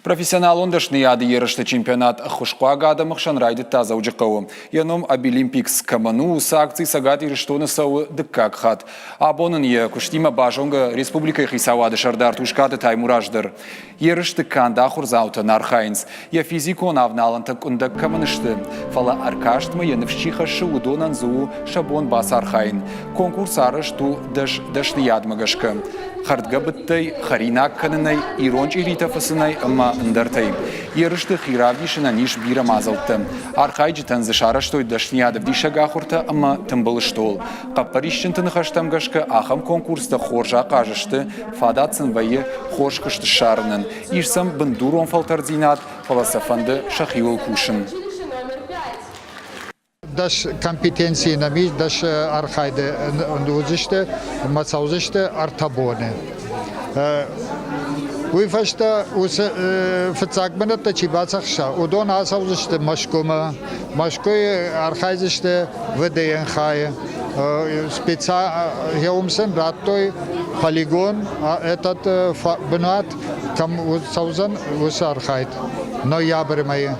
Профессионал ондашны яды ерышты чемпионат хушкуагада махшанрайды таза уджакауы. Яном Обилимпикс каману акции сагат ириштоны сауы дыккак хат. Абонын е куштима бажонга республика хисавады шардар тушкаты таймураждыр. Ерышты канда хурзаута нархайнс. Я физикон авналанта кунда каманышты. Фала аркаштма янывшчиха шуудонан зуу шабон бас архайн. Конкурс арышту дашны ядмагашка. Хардга быттай, харинак канынай, иронч ирита фасынай, ама ындыртай. Ерышты хиравдишына ниш бира мазалты. Архайджитан зашараштой дашниядов дишага хурта, ама тымбылыштол. Каппарищентын хаштамгашка ахам конкурста хоржа кажышты, фадатсын вайы хоршкышты шарынын. Ирсам бындурон фалтардзинат, фаласафанды шахиол кушын. Даш компетенции нами, даш архайде узыште, мацаузыште артабоне. Уйфашта фцагмена тачибацахша. Удон асаузыште машкома, машкой архайзыште вдн хай. Специально яумсен раттой полигон этот бнат кам саузан ус архайд. Ноябрь май.